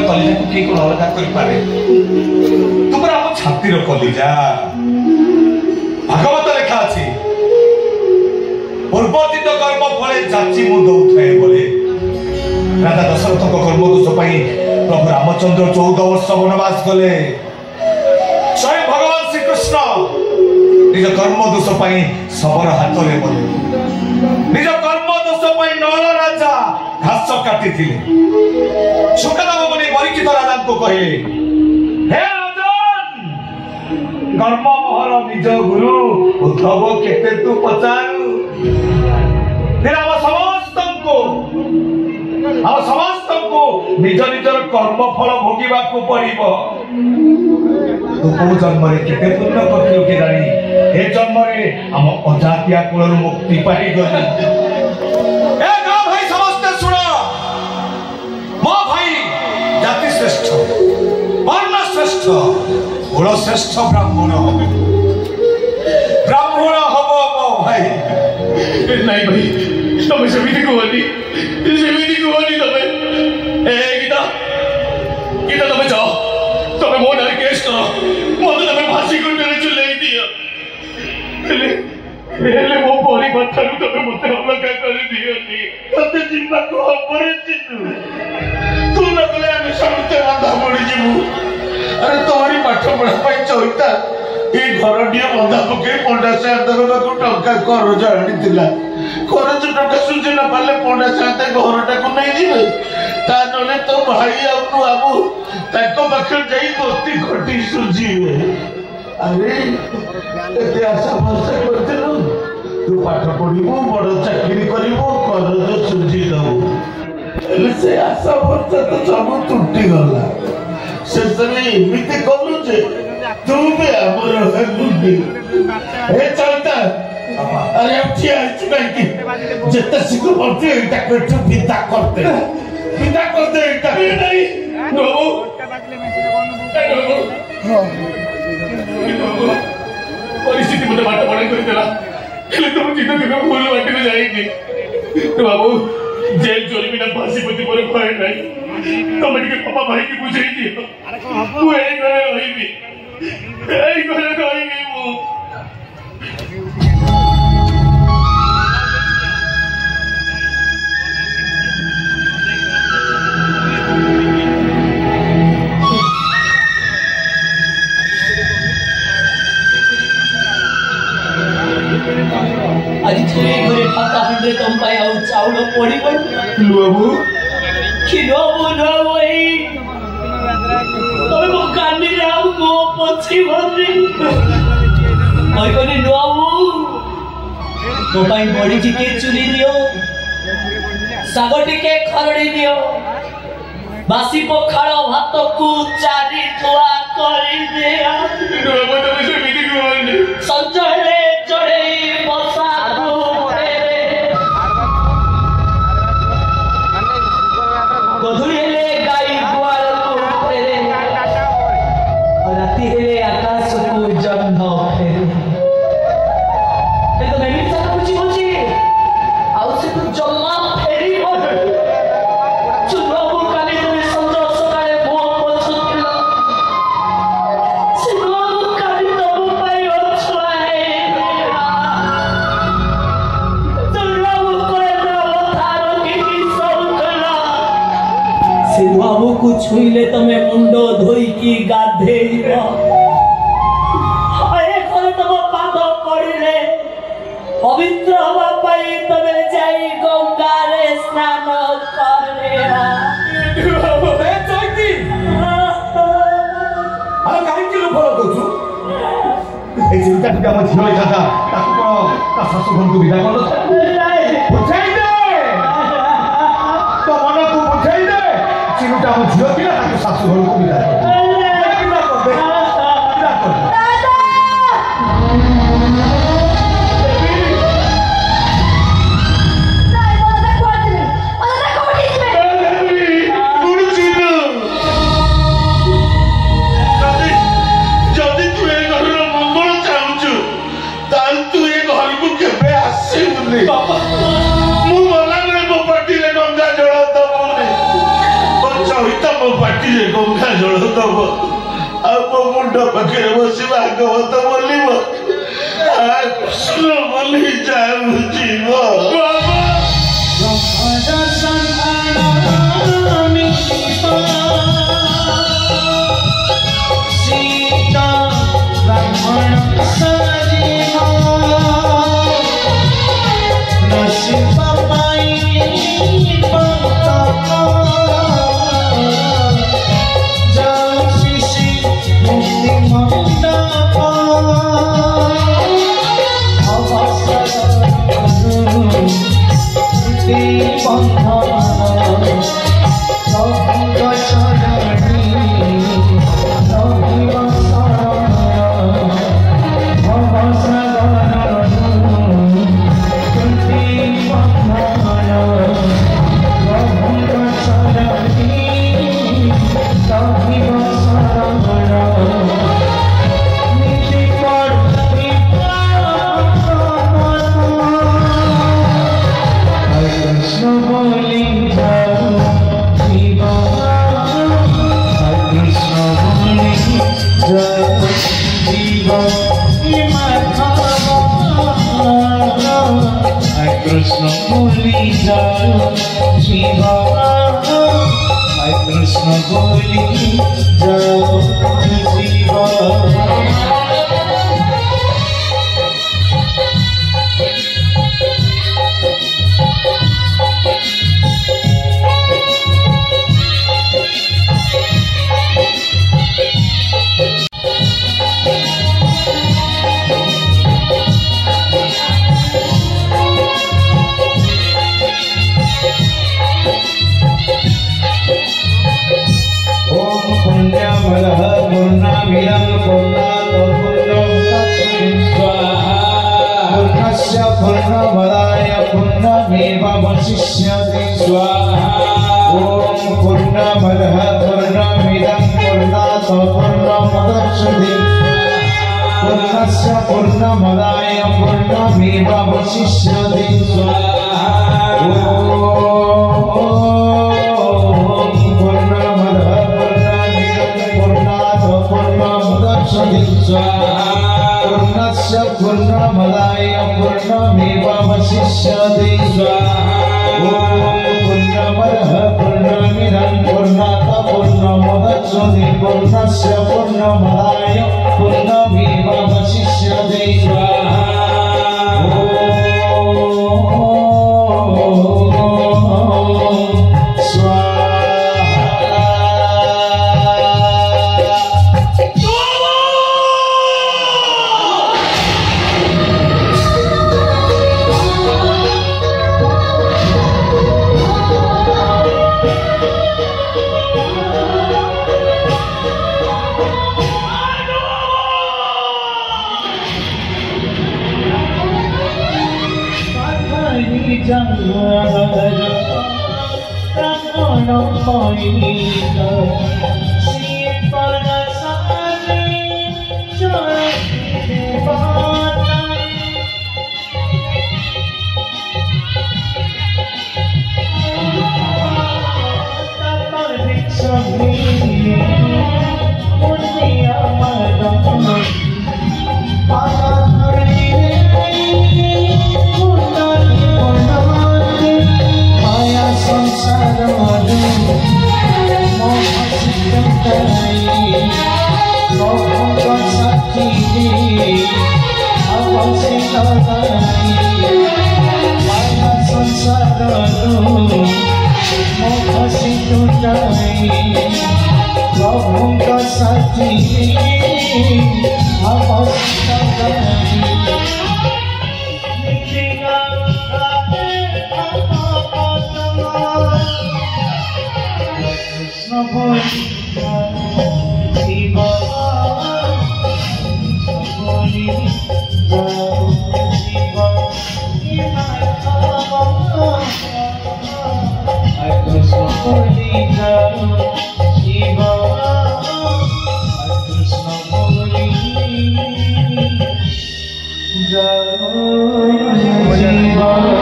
कलिजा को किए कौन अलग कर पारे तुमरा हम छातीर कलिजा भागवत लिखा अछि पूर्वजित कर्म फले जाची मु दउथाए बोले राजा दशरथ को कर्म दोष पाई प्रभु रामचंद्र 14 वर्ष वनवास गले स्वयं भगवान श्री कृष्ण निज कर्म दोष पाई सबर हाथ रे बोले निज कर्म दोष पाई नल राजा घास काटी थिले सुखदेव मुनि परीक्षित राजा को कहे हे राजन कर्म मोहर निज गुरु उद्धव केते तू पचारू तेरा समस्त को निज निजर कर्म फल भोगिबा को पड़िबो तू को जन्म रे केते पुण्य करथियो के जानी ए जन्म रे हम अजातिया कुल मुक्ति पाई गली ए गाँ भाई समस्त सुनो मो भाई जाति श्रेष्ठ वर्ण श्रेष्ठ कुल श्रेष्ठ ब्राह्मण हबो मो भाई नहीं भाई तुम सेमिति कहनी तमे ए गीता गीता तमे जाओ तमे मो नारे केस करो मते तमे फांसी को मेरे चले दिया हेले मो परिवार थारु तमे मते अलग कर दियनी तते जिम्मा को अपरे चिनु तू न कले हम समते बंधा पड़ी जिमु अरे तोरी पाठ पढ़ा पाई चोइता ए घर दिए बंधा पके पंडा से अंदर को टंका करज आनितिला करज टंका सुझे न पाले पंडा साथे घरटा को नहीं जीवे ता नले तो भाई आ तू आबू ताको पाखे जाई गोती घटी सुझीवे अरे एते आशा भरसा करथिलु तू पाठ पढिबो बड़ चाकरी करिबो करज सुझी दबो से आशा भरसा तो सब टूटी गला से समय एमिति कलु जे तू भी हमर हलुडी ए चलता अरे अब क्या चुका कि जितना सिखो पड़ते इतना पेट पिता करते इतना नहीं बाबू परिस्थिति मुझे बात पड़े कर देला खेले तुम जीतो कि मैं भूल बाटे में जाएंगे तो बाबू जेल चोरी बिना फांसी पति पर भय नहीं तो मेरे पापा भाई की पूछ रही थी तू एक करे रही भी वो आज छुए घरे फाका हंड्रे तुम पाए आउ चाउल पड़ी पर बाबू कि नो ए तमे मो कानी रे आउ मो पछी भरी ओइ कोनी नो तो पाई बड़ी टिके चुली दियो सागो टिके खरड़ी दियो बासी पखाड़ भात को चारी थुआ करी दिया बाबू तमे से मिटी कोनी संजय रे चढ़े बसा गधुरी हेले गाई गुआल को फेरे राति हेले आकाश को जन्म फेरे तो मैं भी सारा कुछ बोची आउ से तो जम्मा फेरी और चुनो को काली तो समझो सकाळे भो पछुतिला सिनो काली तो पाई ओछलाए चुनो को थारो की सौकला से बाबू को छुईले तमे मुंडो धोई की गाधेइबो आए करे तम पाद पड़िले पवित्र हवा पाई तमे जाई गंगा रे स्नान करेहा ए चोइती आ काहे कि लो फलो दोछु ए चिंता टिका म झियो दादा ताको को ता सासु भन को विदा करलो बुझाई दे तो मन को बुझाई दे चिंता म झियो तिला ताको सासु भन को विदा कर ପାଟିରେ ଗଙ୍ଗା ଜଳ ଦବ ଆଉ ମୋ ମୁଣ୍ଡ ପାଖରେ ବସି ଭାଗବତ ବୋଲିବ କୃଷ୍ଣ ବୋଲି ଯାଉଯିବ सीता ब्राह्मण नसीब पाई जाऊसी मुक्ति मंडप कृष्ण बोली जाओ जीवा कृष्ण बोली जाओ जीवा पूर्णमदाय पूर्णमेवावशिष्यते स्वाहा ओम पूर्णमदः पूर्णमिदं पूर्णात् पूर्णमुदच्यते पूर्णस्य पूर्णमदाय पूर्णमेवावशिष्यते स्वाहा ओम पूर्णमदः पूर्णमिदं पूर्णात् पूर्णमुदच्यते स्वाहा पूर्णस्य पूर्णमदाय पूर्णमेवावशिष्यते स्वाहा ओम पूर्णमदः पूर्णमिदं पूर्णात् पूर्णमुदच्यते पूर्णस्य पूर्णमदाय पूर्णमेवावशिष्यते स्वाहा Jai Shiva